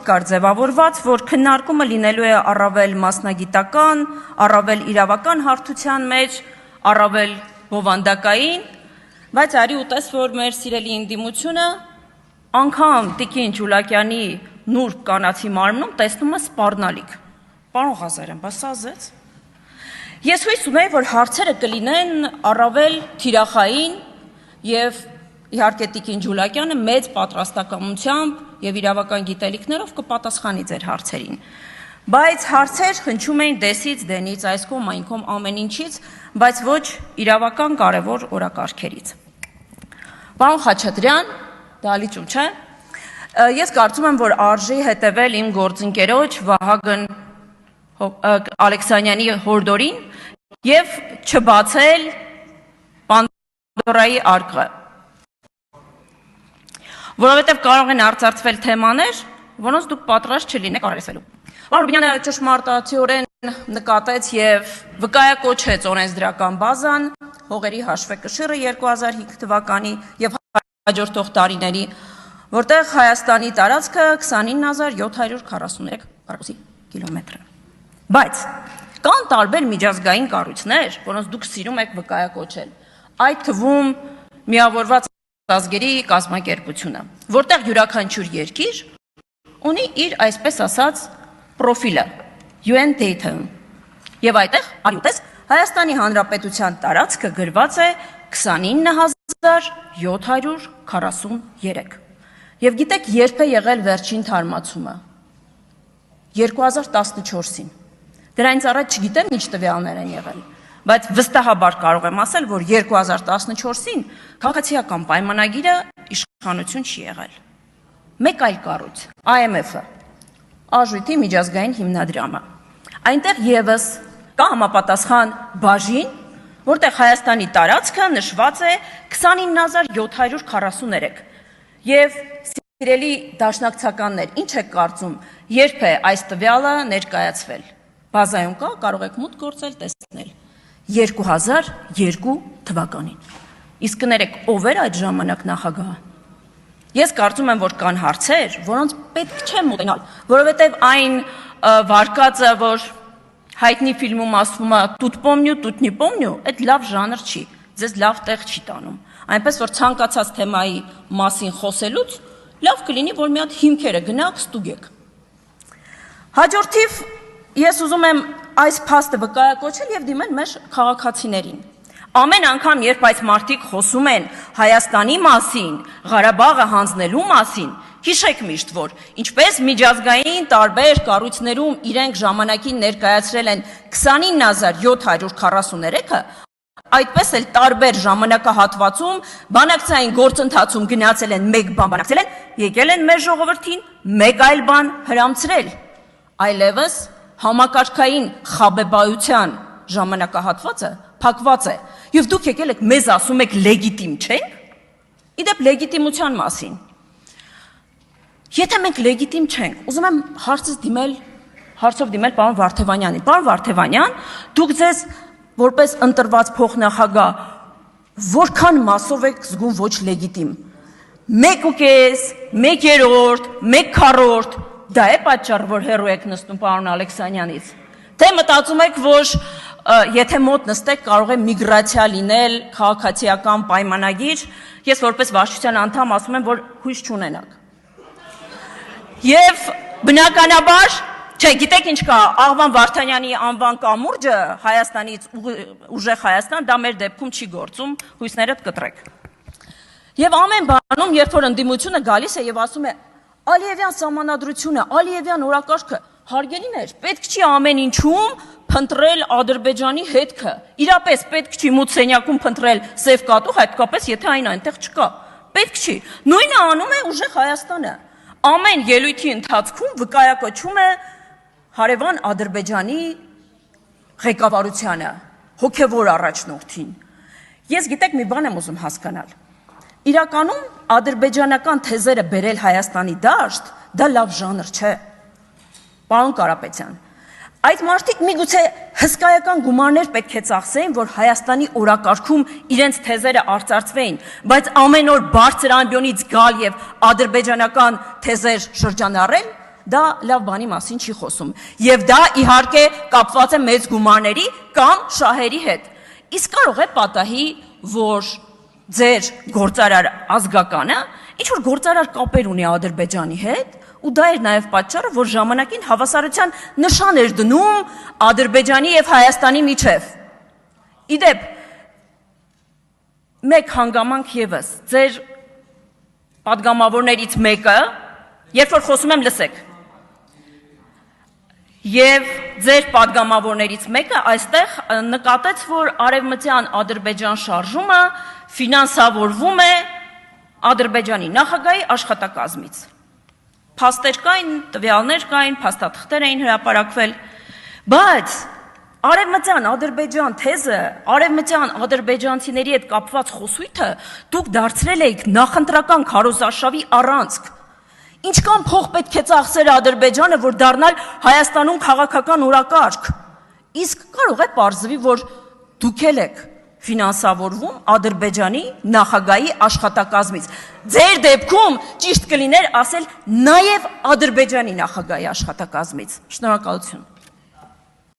կար ձևավորված, որ քննարկումը լինելու է առավել մասնագիտական, առավել իրավական հարթության մեջ, առավել բովանդակային, բայց արի ուտես, որ մեր սիրելի ընդդիմությունը անգամ Տիկին Ջուլակյանի նուրբ կանացի մարմնում տեսնում է սպառնալիք։ Պարոն Ղազարյան, բաս ազեց։ Ես հույս ունեի, որ հարցերը կլինեն առավել թիրախային եւ իհարկե Տիկին Ջուլակյանը մեծ պատրաստակամությամբ եւ իրավական գիտելիքներով կպատասխանի ձեր հարցերին։ Բայց հարցեր հնչում էին դեսից, դենից, այս կողմ, այն կողմ, ամեն ինչից, բայց ոչ իրավական կարևոր օրակարգերից։ Պարոն Խաչատրյան, դալիճում չէ։ Ես կարծում եմ, որ արժի հետևել իմ գործընկերոջ Վահագն Ալեքսանյանի հորդորին եւ չբացել Պանդորայի արկղը։ Որովհետև կարող են արծարծվել թեմաներ, որոնց դուք պատրաստ չլինեք արեցվելու։ Պարոն Ռուբինյանը ճշմարտացիորեն նկատեց եւ վկայակոչեց օրենսդրական բազան, հողերի հաշվեկշիռը 2005 թվականի եւ հաջորդող տարիների, որտեղ Հայաստանի տարածքը 29743 քառակուսի կիլոմետր է։ Բայց կան տարբեր միջազգային կառույցներ, որոնց դուք սիրում եք վկայակոչել, այդ թվում Միավորված ազգերի կազմակերպությունը, որտեղ յուրաքանչյուր երկիր ունի իր այսպես ասած պրոֆիլը, UN Data, եւ այդտեղ արյուտես Հայաստանի Հանրապետության տարածքը գրված է 29743։ Եվ գիտեք, երբ է եղել վերջին թարմացումը։ 2014-ին։ Դրանից առաջ չգիտեմ ինչ տվյալներ են եղել, բայց վստահաբար կարող եմ ասել, որ 2014-ին քաղաքացիական պայմանագիրը իշխանություն չի եղել։ Մեկ այլ կառույց, IMF-ը, Արժույթի միջազգային հիմնադրամը։ Այնտեղ եւս կա համապատասխան բաժին, որտեղ Հայաստանի տարածքը նշված է 29743։ Եվ սիրելի դաշնակցականներ, ինչ եք կարծում, երբ է այս տվյալը ներկայացվել։ Բազայում կա, կարող եք մուտք գործել, տեսնել։ 2002 թվականին։ Իսկ կներեք, ով էր այդ ժամանակ նախագահը։ Ես կարծում եմ, որ կան հարցեր, որոնց պետք չէ մոտենալ, որովհետև այն վարկածը, որ հայտնի ֆիլմում ասվում է «Тут помню, тут не помню», այդ լավ ժանր չի, ձեզ լավ տեղ չի տանում։ Այնպես որ ցանկացած թեմայի մասին խոսելուց լավ կլինի, որ մի հատ հիմքերը գնաք ստուգեք։ Հաջորդիվ ես ուզում եմ այս փաստը վկայակոչել եւ դիմել մեր քաղաքացիներին։ Ամեն անգամ, երբ այս մարդիկ խոսում են Հայաստանի մասին, Ղարաբաղը հանձնելու մասին, հիշեք միշտ, որ ինչպես միջազգային տարբեր կառույցներում իրենք ժամանակին ներկայացրել են 29743-ը, այդպես էլ տարբեր ժամանակահատվածում բանակցային գործընթացում գնացել են մեկ բան բանակցել են, եկել են մեր ժողովրդին մեկ այլ բան հրամցրել, այլևս համակարգային խաբեբայության ժամանակահատվածը փակված է, եւ դուք եկել եք մեզ ասում եք լեգիտիմ չենք, իդեպ լեգիտիմության մասին։ Եթե մենք լեգիտիմ չենք, ուզում եմ հարցով դիմել պարոն Վարդևանյանին։ Պարոն Վարդևանյան, դուք ձեզ որպես ընտրված փոխնախագահ որքան մասով եք զգում ոչ լեգիտիմ։ 1.5, 1/3, 1/4, դա է պատճառը, որ հեռու եք նստում պարոն Ալեքսանյանից։ Թե մտածում եք, որ եթե մոտ նստեք, կարող է միգրացիա լինել, քաղաքացիական պայմանագիր, ես որպես վարչության անդամ ասում եմ, որ հույս չունենաք։ Եվ բնականաբար, չէ, գիտեք ինչ կա, Աղվան Վարդանյանի անվան կամուրջը Հայաստանից ուժեղ Հայաստան, դա մեր դեպքում չի գործում, հույսներդ կտրեք։ Եվ ամեն բանում, երբ որ ընդդիմությունը գալիս է եւ ասում է Ալիևյան սահմանադրությունը, Ալիևյան օրակարգը, հարգելիներ, պետք չի ամեն ինչում փնտրել Ադրբեջանի հետքը։ Իրապես պետք չի մութ սենյակում փնտրել սև կատու, հատկապես եթե այն այնտեղ չկա։ Պետք չի։ Նույնը անում է ուժեղ Հայաստանը։ Ամեն ելույթի ընթացքում վկայակոչում է հարևան Ադրբեջանի ղեկավարությանը, հոգևոր առաջնորդին։ Ես գիտեք մի բան եմ ուզում հասկանալ։ Իրականում ադրբեջանական թեզերը բերել Հայաստանի դաշտ, դա լավ ժանր չէ։ Պարոն Կարապետյան, այդ մարդիկ միգուցե հսկայական գումարներ պետք է ծախսեին, որ Հայաստանի օրակարգում իրենց թեզերը արծարծվեին, բայց ամեն օր բարձր ամբիոնից գալ եւ ադրբեջանական թեզեր շրջանառել, դա լավ բանի մասին չի խոսում։ Եվ դա իհարկե կապված է մեծ գումարների կամ շահերի հետ։ Իսկ կարող է պատահի, որ ձեր գործարար ազգականը ինչ-որ գործարար կապեր ունի Ադրբեջանի հետ, ու դա էր նաև պատճառը, որ ժամանակին հավասարության նշան էր դնում Ադրբեջանի և Հայաստանի միջև։ Իդեպ, մեկ հանգամանք ևս, ձեր պատգամավորներից մեկը, երբ որ խոսում եմ լսեք, և ձեր պատգամավորներից մեկը այստեղ նկատեց, որ արևմտյան Ադրբեջան շարժումը ֆինանսավորվում է Ադրբեջանի նախագահի աշխատակազմից։ Փաստեր կային, տվյալներ կային, փաստաթղթեր էին հրապարակվել, բայց արևմտյան Ադրբեջան թեզը, արևմտյան ադրբեջանցիների հետ կապված խոսույթը դուք դարձրել եք նախընտրական քարոզարշավի առանցք։ Ինչքան փող պետք է ծախսեր Ադրբեջանը, որ դառնալ Հայաստանում քաղաքական օրակարգ։ Իսկ կարող է պարզվի, որ դուք եք ֆինանսավորվում Ադրբեջանի նախագահի աշխատակազմից։ Ձեր դեպքում ճիշտ կլիներ ասել նաև Ադրբեջանի նախագահի աշխատակազմից։ Շնորհակալություն։